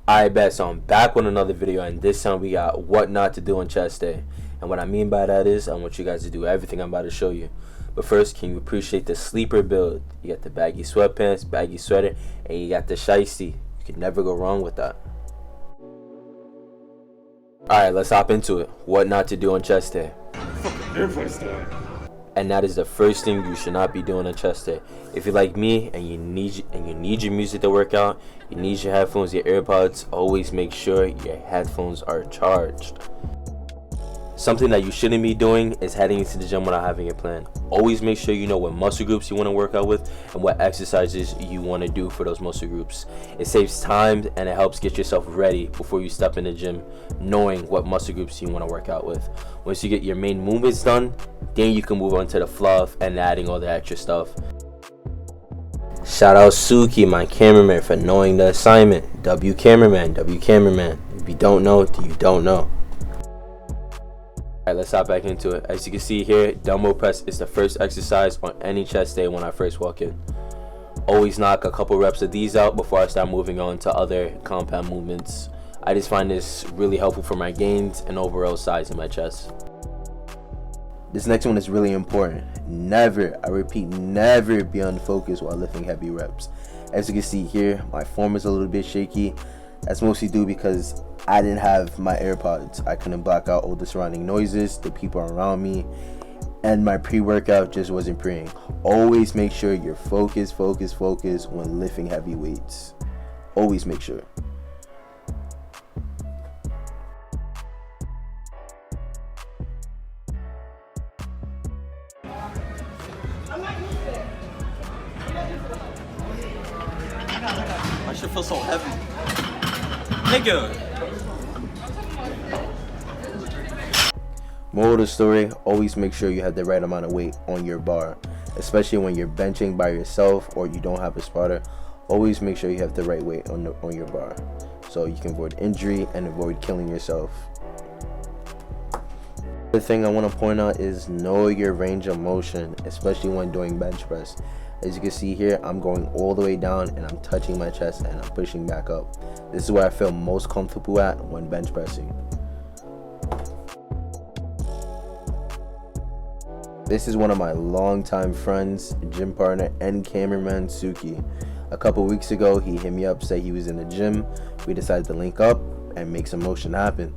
I bet, so I'm back with another video, and this time we got what not to do on chest day. And what I mean by that is I want you guys to do everything I'm about to show you. But first, can you appreciate the sleeper build? You got the baggy sweatpants, baggy sweater, and you got the Chestday. You can never go wrong with that. Alright, let's hop into it. What not to do on chest day. And that is the first thing you should not be doing on chest day. If you're like me and you need your music to work out, you need your headphones, your AirPods, always make sure your headphones are charged. Something that you shouldn't be doing is heading into the gym without having a plan. Always make sure you know what muscle groups you want to work out with and what exercises you want to do for those muscle groups. It saves time and it helps get yourself ready before you step in the gym, knowing what muscle groups you want to work out with. Once you get your main movements done, then you can move on to the fluff and adding all the extra stuff. Shout out Suki, my cameraman, for knowing the assignment. W cameraman, W cameraman. If you don't know, you don't know. Alright, let's hop back into it. As you can see here, dumbbell press is the first exercise on any chest day when I first walk in. Always knock a couple reps of these out before I start moving on to other compound movements. I just find this really helpful for my gains and overall size in my chest. This next one is really important. Never, I repeat, never be unfocused while lifting heavy reps. As you can see here, my form is a little bit shaky. That's mostly due because I didn't have my AirPods. I couldn't block out all the surrounding noises, the people around me, and my pre-workout just wasn't preying. Always make sure you're focused when lifting heavy weights. Always make sure. My shit feels so heavy. Nigga! Moral of the story, always make sure you have the right amount of weight on your bar, especially when you're benching by yourself or you don't have a spotter. Always make sure you have the right weight on your bar so you can avoid injury and avoid killing yourself. The thing I want to point out is know your range of motion, especially when doing bench press. As you can see here, I'm going all the way down and I'm touching my chest and I'm pushing back up. This is where I feel most comfortable at when bench pressing. This is one of my longtime friends, gym partner, and cameraman, Suki. A couple weeks ago, he hit me up, said he was in the gym. We decided to link up and make some motion happen.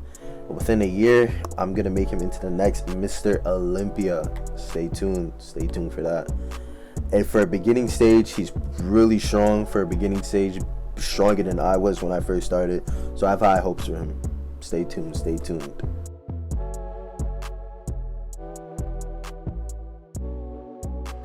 Within a year, I'm gonna make him into the next Mr. Olympia. Stay tuned for that. And for a beginning stage, he's really strong. For a beginning stage, stronger than I was when I first started. So I have high hopes for him. Stay tuned.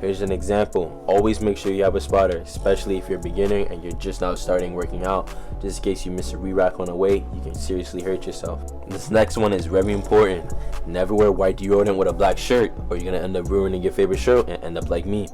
Here's an example. Always make sure you have a spotter, especially if you're a beginner and you're just now starting working out. Just in case you miss a re-rack on a weight, you can seriously hurt yourself. This next one is very important. Never wear white deodorant with a black shirt, or you're gonna end up ruining your favorite shirt and end up like me.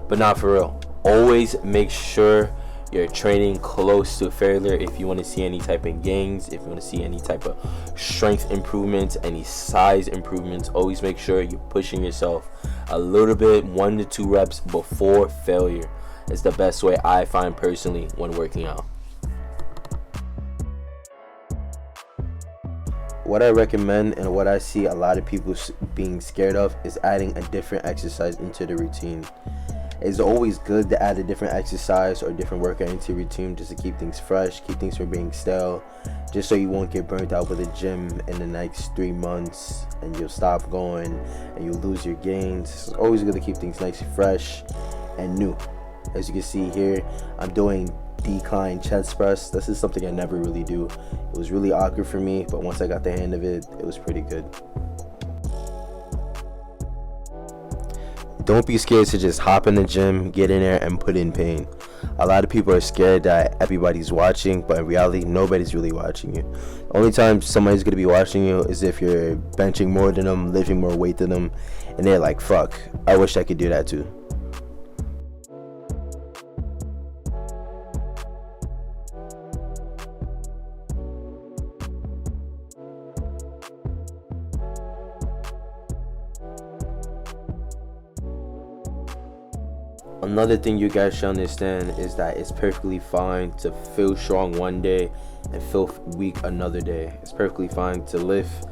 But not for real. Always make sure you're training close to failure if you want to see any type of gains, if you want to see any type of strength improvements, any size improvements. Always make sure you're pushing yourself a little bit, 1 to 2 reps before failure. It's the best way I find personally when working out. What I recommend and what I see a lot of people being scared of is adding a different exercise into the routine. It's always good to add a different exercise or different workout into your routine just to keep things fresh, keep things from being stale, just so you won't get burnt out with the gym in the next 3 months and you'll stop going and you'll lose your gains. It's always good to keep things nice and fresh and new. As you can see here, I'm doing decline chest press. This is something I never really do. It was really awkward for me, but once I got the hang of it, it was pretty good. Don't be scared to just hop in the gym, get in there, and put in pain. A lot of people are scared that everybody's watching, but in reality, nobody's really watching you. The only time somebody's going to be watching you is if you're benching more than them, lifting more weight than them, and they're like, fuck, I wish I could do that too. Another thing you guys should understand is that it's perfectly fine to feel strong one day and fifth week another day. It's perfectly fine to lift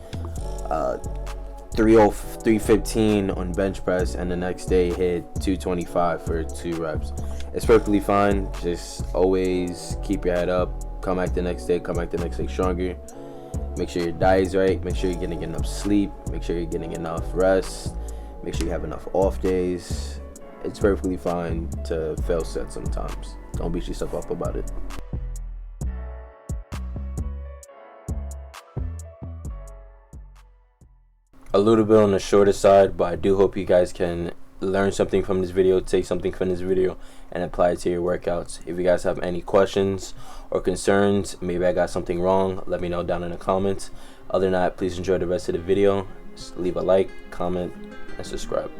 315 on bench press and the next day hit 225 for 2 reps. It's perfectly fine. Just always keep your head up. Come back the next day stronger. Make sure your diet's right. Make sure you're getting enough sleep. Make sure you're getting enough rest. Make sure you have enough off days. It's perfectly fine to fail sets sometimes. Don't beat yourself up about it. A little bit on the shorter side, but I do hope you guys can learn something from this video, take something from this video, and apply it to your workouts. If you guys have any questions or concerns, maybe I got something wrong, let me know down in the comments. Other than that, please enjoy the rest of the video. Just leave a like, comment, and subscribe.